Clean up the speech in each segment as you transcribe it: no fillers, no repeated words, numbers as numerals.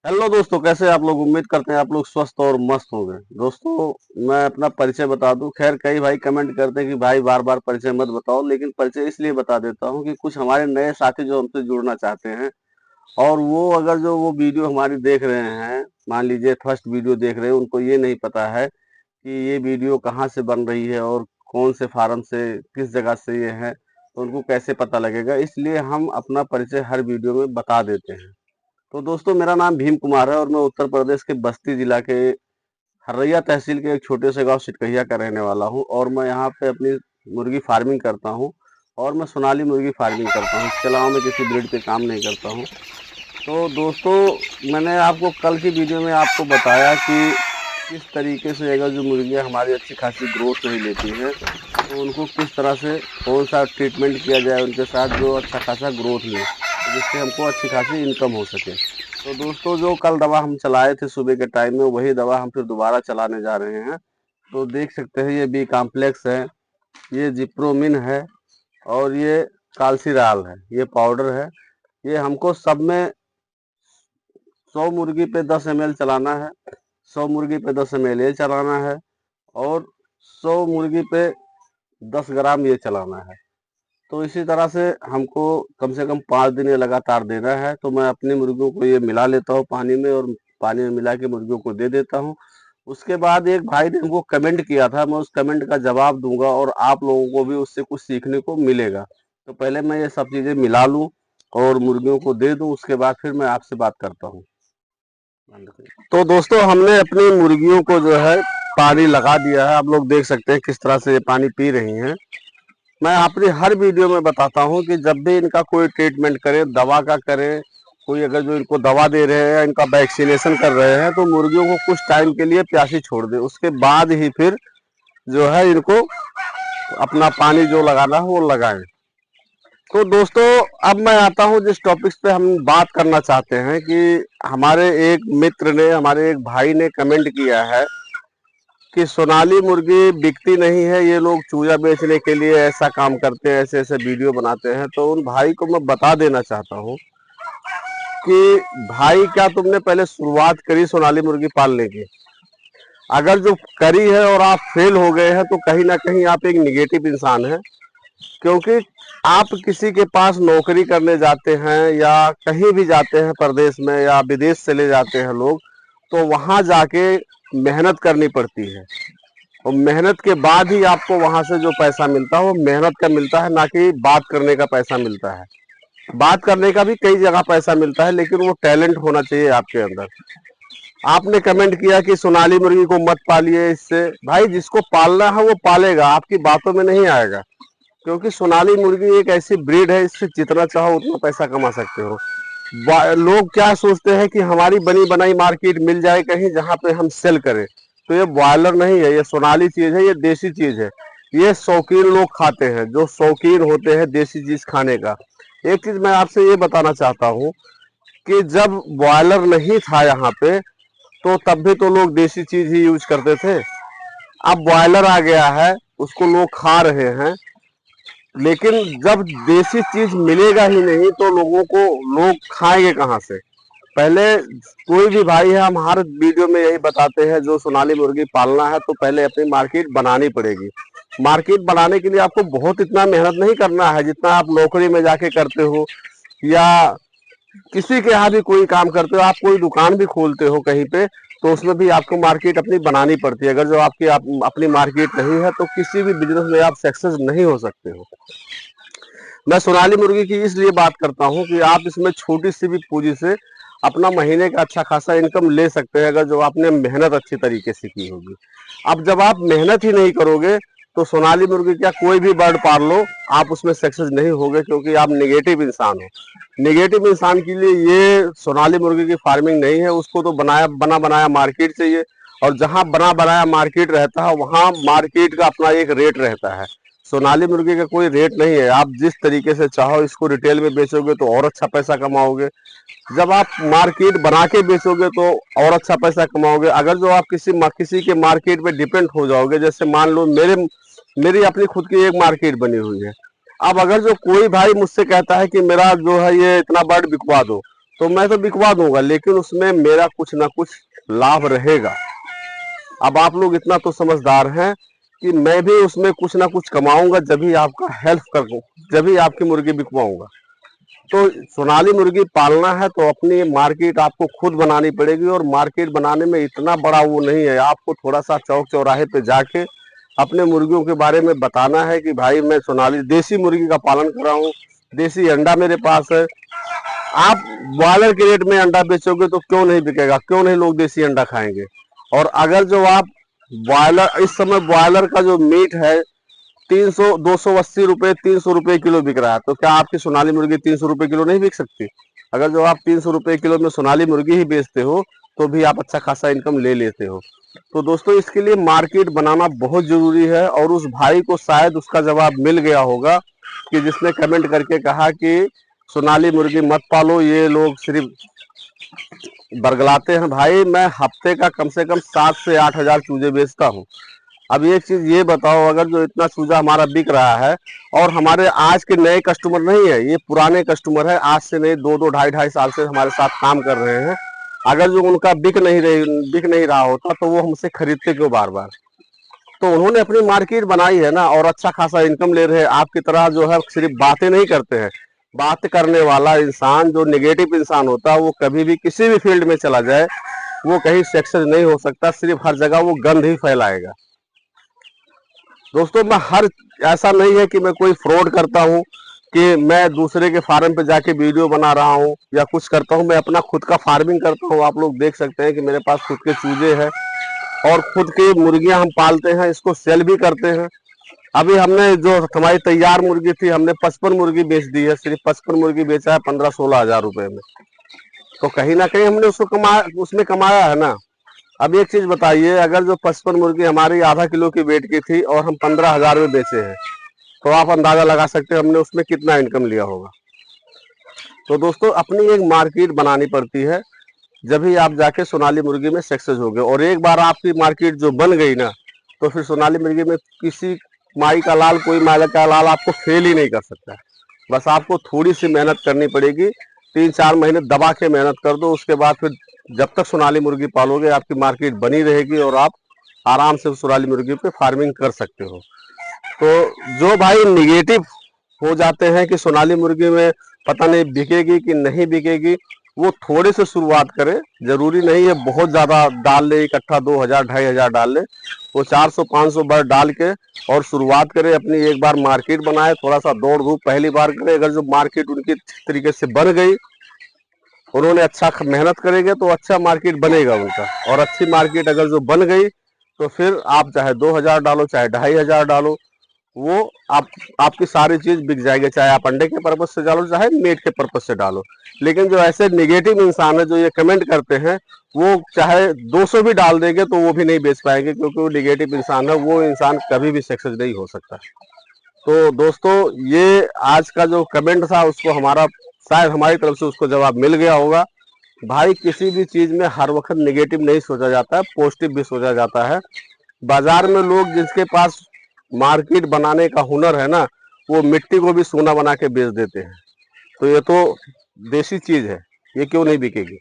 Hello दोस्तों, कैसे आप लोग। उम्मीद करते हैं आप लोग स्वस्थ और मस्त होंगे। दोस्तों, मैं अपना परिचय बता दूं। खैर, कई भाई कमेंट करते हैं कि भाई बार बार परिचय मत बताओ, लेकिन परिचय इसलिए बता देता हूं कि कुछ हमारे नए साथी जो हमसे जुड़ना चाहते हैं, और वो अगर जो वो वीडियो हमारी देख रहे हैं, मान लीजिए फर्स्ट वीडियो देख रहे हैं, उनको ये नहीं पता है कि ये वीडियो कहाँ से बन रही है और कौन से फार्म से, किस जगह से ये है, तो उनको कैसे पता लगेगा। इसलिए हम अपना परिचय हर वीडियो में बता देते हैं। तो दोस्तों, मेरा नाम भीम कुमार है और मैं उत्तर प्रदेश के बस्ती जिला के हरैया तहसील के एक छोटे से गांव सिटकहिया का रहने वाला हूं, और मैं यहां पे अपनी मुर्गी फार्मिंग करता हूं। और मैं सोनाली मुर्गी फार्मिंग करता हूं, इसके अलावा मैं किसी ब्रीड पे काम नहीं करता हूं। तो दोस्तों, मैंने आपको कल की वीडियो में आपको बताया कि किस तरीके से अगर जो मुर्गियां हमारी अच्छी खासी ग्रोथ नहीं लेती हैं, तो उनको किस तरह से कौन सा ट्रीटमेंट किया जाए उनके साथ जो अच्छा खासा ग्रोथ ले, तो जिससे हमको अच्छी खासी इनकम हो सके। तो दोस्तों, जो कल दवा हम चलाए थे सुबह के टाइम में, वही दवा हम फिर दोबारा चलाने जा रहे हैं। तो देख सकते हैं, ये बी कॉम्प्लेक्स है, ये जिप्रोमिन है, और ये काल्सीराल है, ये पाउडर है। ये हमको सब में 100 मुर्गी पे 10 ml चलाना है, 100 मुर्गी पे 10 ml ये चलाना है, और 100 मुर्गी पे 10 ग्राम ये चलाना है। तो इसी तरह से हमको कम से कम 5 दिन ये लगातार देना है। तो मैं अपनी मुर्गियों को ये मिला लेता हूँ पानी में, और पानी में मिला के मुर्गियों को दे देता हूँ। उसके बाद एक भाई ने हमको कमेंट किया था, मैं उस कमेंट का जवाब दूंगा और आप लोगों को भी उससे कुछ सीखने को मिलेगा। तो पहले मैं ये सब चीजें मिला लूं और मुर्गियों को दे दूं, उसके बाद फिर मैं आपसे बात करता हूँ। तो दोस्तों, हमने अपनी मुर्गियों को जो है पानी लगा दिया है। आप लोग देख सकते हैं किस तरह से ये पानी पी रही हैं। मैं अपनी हर वीडियो में बताता हूं कि जब भी इनका कोई ट्रीटमेंट करें, दवा का करें, कोई अगर जो इनको दवा दे रहे हैं, इनका वैक्सीनेशन कर रहे हैं, तो मुर्गियों को कुछ टाइम के लिए प्यासी छोड़ दें। उसके बाद ही फिर जो है इनको अपना पानी जो लगाना है वो लगाएं। तो दोस्तों, अब मैं आता हूं जिस टॉपिक्स पे हम बात करना चाहते हैं, कि हमारे एक मित्र ने, हमारे एक भाई ने कमेंट किया है कि सोनाली मुर्गी बिकती नहीं है, ये लोग चूजा बेचने के लिए ऐसा काम करते हैं, ऐसे ऐसे वीडियो बनाते हैं। तो उन भाई को मैं बता देना चाहता हूँ कि भाई, क्या तुमने पहले शुरुआत करी सोनाली मुर्गी पालने की? अगर जो करी है और आप फेल हो गए हैं, तो कहीं ना कहीं आप एक निगेटिव इंसान हैं। क्योंकि आप किसी के पास नौकरी करने जाते हैं या कहीं भी जाते हैं, प्रदेश में या विदेश चले जाते हैं लोग, तो वहां जाके मेहनत करनी पड़ती है, और मेहनत के बाद ही आपको वहां से जो पैसा मिलता है वो मेहनत का मिलता है, ना कि बात करने का पैसा मिलता है। बात करने का भी कई जगह पैसा मिलता है, लेकिन वो टैलेंट होना चाहिए आपके अंदर। आपने कमेंट किया कि सोनाली मुर्गी को मत पालिए, इससे भाई जिसको पालना है वो पालेगा, आपकी बातों में नहीं आएगा। क्योंकि सोनाली मुर्गी एक ऐसी ब्रीड है, इससे जितना चाहो उतना पैसा कमा सकते हो। लोग क्या सोचते हैं कि हमारी बनी बनाई मार्केट मिल जाए कहीं जहां पे हम सेल करें। तो ये बॉयलर नहीं है, ये सोनाली चीज है, ये देसी चीज है। ये शौकीन लोग खाते हैं, जो शौकीन होते हैं देसी चीज खाने का। एक चीज मैं आपसे ये बताना चाहता हूँ कि जब बॉयलर नहीं था यहाँ पे, तो तब भी तो लोग देसी चीज ही यूज करते थे। अब बॉयलर आ गया है, उसको लोग खा रहे हैं, लेकिन जब देसी चीज मिलेगा ही नहीं तो लोगों को, लोग खाएंगे कहाँ से? पहले कोई भी भाई है, हम हर वीडियो में यही बताते हैं, जो सोनाली मुर्गी पालना है तो पहले अपनी मार्केट बनानी पड़ेगी। मार्केट बनाने के लिए आपको बहुत इतना मेहनत नहीं करना है जितना आप नौकरी में जाके करते हो, या किसी के यहाँ भी कोई काम करते हो, आप कोई दुकान भी खोलते हो कहीं पे, तो उसमें भी आपको मार्केट अपनी बनानी पड़ती है। अगर जो आपकी अपनी मार्केट नहीं है, तो किसी भी बिजनेस में आप सक्सेस नहीं हो सकते हो। मैं सोनाली मुर्गी की इसलिए बात करता हूँ कि आप इसमें छोटी सी भी पूंजी से अपना महीने का अच्छा खासा इनकम ले सकते हैं, अगर जो आपने मेहनत अच्छी तरीके से की होगी। अब जब आप मेहनत ही नहीं करोगे, तो सोनाली मुर्गी क्या कोई भी बर्ड पाल लो, आप उसमें सक्सेस नहीं होगे, क्योंकि आप नेगेटिव इंसान हो। नेगेटिव इंसान के लिए ये सोनाली मुर्गी की फार्मिंग नहीं है। उसको तो बना बनाया मार्केट चाहिए, और जहां बना बनाया मार्केट रहता है, वहां मार्केट का अपना एक रेट रहता है। सोनाली मुर्गी का कोई रेट नहीं है। आप जिस तरीके से चाहो इसको रिटेल में बेचोगे तो और अच्छा पैसा कमाओगे, जब आप मार्केट बना के बेचोगे तो और अच्छा पैसा कमाओगे। अगर जो आप किसी के मार्केट पे डिपेंड हो जाओगे, जैसे मान लो मेरी अपनी खुद की एक मार्केट बनी हुई है। अब अगर जो कोई भाई मुझसे कहता है कि मेरा जो है ये इतना बर्ड बिकवा दो, तो मैं तो बिकवा दूंगा, लेकिन उसमें मेरा कुछ ना कुछ लाभ रहेगा। अब आप लोग इतना तो समझदार हैं कि मैं भी उसमें कुछ ना कुछ कमाऊंगा, जब भी आपका हेल्प करूँ, जब भी आपकी मुर्गी बिकवाऊंगा। तो सोनाली मुर्गी पालना है तो अपनी मार्केट आपको खुद बनानी पड़ेगी, और मार्केट बनाने में इतना बड़ा वो नहीं है, आपको थोड़ा सा चौक चौराहे पे जाके अपने मुर्गियों के बारे में बताना है कि भाई मैं सोनाली देसी मुर्गी का पालन कर रहा हूँ, देसी अंडा मेरे पास है। आप ब्रॉयलर के रेट में अंडा बेचोगे तो क्यों नहीं बिकेगा, क्यों नहीं लोग देसी अंडा खाएंगे। और अगर जो आप ब्रॉयलर, इस समय ब्रॉयलर का जो मीट है 300 280 रुपए 300 रुपए किलो बिक रहा है, तो क्या आपकी सोनाली मुर्गी 300 रुपए किलो नहीं बिक सकती? अगर जो आप 300 रुपए किलो में सोनाली मुर्गी ही बेचते हो तो भी आप अच्छा खासा इनकम ले लेते हो। तो दोस्तों इसके लिए मार्केट बनाना बहुत जरूरी है, और उस भाई को शायद उसका जवाब मिल गया होगा कि जिसने कमेंट करके कहा कि सोनाली मुर्गी मत पालो, ये लोग सिर्फ बरगलाते हैं। भाई मैं हफ्ते का कम से कम 7 से 8 हजार चूजे बेचता हूँ। अब एक चीज ये बताओ, अगर जो इतना चूजा हमारा बिक रहा है, और हमारे आज के नए कस्टमर नहीं है, ये पुराने कस्टमर है, आज से नहीं 2-2 ढाई साल से हमारे साथ काम कर रहे हैं। अगर जो उनका बिक नहीं रहा होता तो वो हमसे खरीदते क्यों बार बार? तो उन्होंने अपनी मार्केट बनाई है ना, और अच्छा खासा इनकम ले रहे हैं। आपकी तरह जो है सिर्फ बातें नहीं करते हैं। बात करने वाला इंसान, जो नेगेटिव इंसान होता है, वो कभी भी किसी भी फील्ड में चला जाए वो कहीं सक्सेस नहीं हो सकता, सिर्फ हर जगह वो गंद ही फैलाएगा। दोस्तों मैं हर ऐसा नहीं है कि मैं कोई फ्रॉड करता हूँ कि मैं दूसरे के फार्म पे जाके वीडियो बना रहा हूँ या कुछ करता हूँ। मैं अपना खुद का फार्मिंग करता हूँ। आप लोग देख सकते हैं कि मेरे पास खुद के चूजे हैं और खुद की मुर्गियां हम पालते हैं, इसको सेल भी करते हैं। अभी हमने जो हमारी तैयार मुर्गी थी, हमने 55 मुर्गी बेच दी है। सिर्फ 55 मुर्गी बेचा है 15-16 हजार रुपए में। तो कहीं ना कहीं हमने उसमें कमाया है ना। अब एक चीज बताइए, अगर जो 55 मुर्गी हमारी आधा किलो की वेट की थी और हम 15 हजार में बेचे हैं, तो आप अंदाजा लगा सकते हैं हमने उसमें कितना इनकम लिया होगा। तो दोस्तों अपनी एक मार्केट बनानी पड़ती है, जब ही आप जाके सोनाली मुर्गी में सक्सेस हो गए। और एक बार आपकी मार्केट जो बन गई ना, तो फिर सोनाली मुर्गी में किसी माई का लाल, कोई माई का लाल आपको फेल ही नहीं कर सकता। बस आपको थोड़ी सी मेहनत करनी पड़ेगी, 3-4 महीने दबा के मेहनत कर दो। उसके बाद फिर जब तक सोनाली मुर्गी पालोगे आपकी मार्केट बनी रहेगी और आप आराम से सोनाली मुर्गी पे फार्मिंग कर सकते हो। तो जो भाई निगेटिव हो जाते हैं कि सोनाली मुर्गी में पता नहीं बिकेगी कि नहीं बिकेगी, वो थोड़े से शुरुआत करे। जरूरी नहीं है बहुत ज्यादा डाल ले, इकट्ठा 2000 2500 डाल ले। वो 400-500 बार डाल के और शुरुआत करे अपनी। एक बार मार्केट बनाए, थोड़ा सा दौड़ धूप पहली बार करे। अगर जो मार्केट उनकी तरीके से बन गई, उन्होंने अच्छा मेहनत करेंगे तो अच्छा मार्केट बनेगा उनका। और अच्छी मार्केट अगर जो बन गई तो फिर आप चाहे 2000 डालो चाहे 2500 डालो, वो आपकी सारी चीज बिक जाएगी। चाहे आप अंडे के पर्पज से डालो चाहे मीट के पर्पज से डालो। लेकिन जो ऐसे निगेटिव इंसान है जो ये कमेंट करते हैं, वो चाहे 200 भी डाल देंगे तो वो भी नहीं बेच पाएंगे, क्योंकि वो निगेटिव इंसान है। वो इंसान कभी भी सक्सेस नहीं हो सकता। तो दोस्तों ये आज का जो कमेंट था उसको हमारा, शायद हमारी तरफ से उसको जवाब मिल गया होगा। भाई किसी भी चीज में हर वक्त नेगेटिव नहीं सोचा जाता है, पॉजिटिव भी सोचा जाता है। बाजार में लोग जिसके पास मार्केट बनाने का हुनर है ना, वो मिट्टी को भी सोना बना के बेच देते हैं। तो ये तो देसी चीज है, ये क्यों नहीं बिकेगी?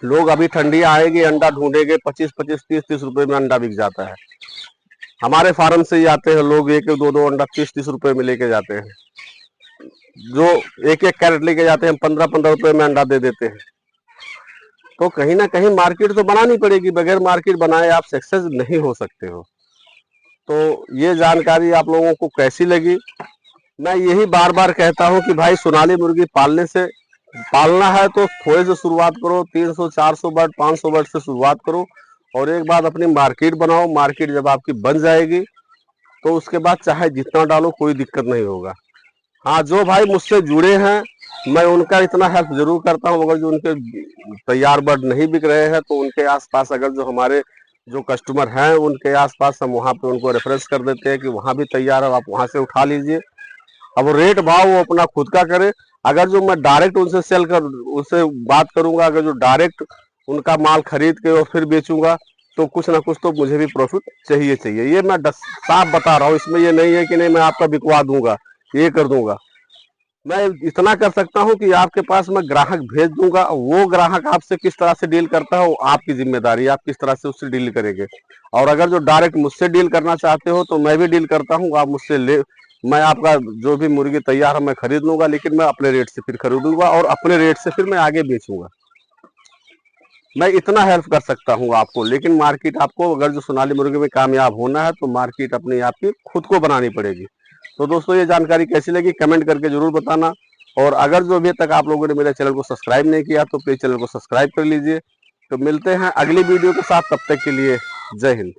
लोग अभी ठंडियां आएगी अंडा ढूंढेंगे, 25-25 30-30 रुपए में अंडा बिक जाता है। हमारे फार्म से ही आते हैं लोग, एक एक 2-2 अंडा 30-30 रुपए में लेके जाते हैं। जो एक एक कैरेट लेके जाते हैं 15-15 रुपए में अंडा दे देते हैं। तो कहीं ना कहीं मार्केट तो बनानी पड़ेगी, बगैर मार्केट बनाए आप सक्सेस नहीं हो सकते हो। तो ये जानकारी आप लोगों को कैसी लगी? मैं यही बार बार कहता हूं कि भाई सोनाली मुर्गी पालना है तो थोड़े से शुरुआत करो, 300-400 बर्ड 500 बर्ड से शुरुआत करो, और एक बार अपनी मार्केट बनाओ। मार्केट जब आपकी बन जाएगी तो उसके बाद चाहे जितना डालो कोई दिक्कत नहीं होगा। हाँ, जो भाई मुझसे जुड़े हैं मैं उनका इतना हेल्प जरूर करता हूँ। अगर जो उनके तैयार बर्ड नहीं बिक रहे हैं तो उनके आसपास अगर जो हमारे जो कस्टमर हैं उनके आसपास हम वहाँ पे उनको रेफरेंस कर देते हैं कि वहाँ भी तैयार है, आप वहाँ से उठा लीजिए। अब रेट भाव वो अपना खुद का करे। अगर जो मैं डायरेक्ट उनसे बात करूंगा, अगर जो डायरेक्ट उनका माल खरीद के और फिर बेचूंगा, तो कुछ ना कुछ तो मुझे भी प्रॉफिट चाहिए चाहिए। ये मैं साफ बता रहा हूँ, इसमें ये नहीं है कि नहीं मैं आपका बिकवा दूंगा, ये कर दूंगा। मैं इतना कर सकता हूं कि आपके पास मैं ग्राहक भेज दूंगा, वो ग्राहक आपसे किस तरह से डील करता है वो आपकी जिम्मेदारी है, आप किस तरह से उससे डील करेंगे। और अगर जो डायरेक्ट मुझसे डील करना चाहते हो तो मैं भी डील करता हूँ, आप मुझसे ले, मैं आपका जो भी मुर्गी तैयार है मैं खरीद लूंगा, लेकिन मैं अपने रेट से फिर खरीदूंगा और अपने रेट से फिर मैं आगे बेचूंगा। मैं इतना हेल्प कर सकता हूँ आपको, लेकिन मार्केट आपको, अगर जो सोनाली मुर्गी में कामयाब होना है तो मार्केट अपनी आपकी खुद को बनानी पड़ेगी। तो दोस्तों ये जानकारी कैसी लगी कमेंट करके जरूर बताना। और अगर जो अभी तक आप लोगों ने मेरे चैनल को सब्सक्राइब नहीं किया तो प्लीज चैनल को सब्सक्राइब कर लीजिए। तो मिलते हैं अगली वीडियो के साथ, तब तक के लिए जय हिंद।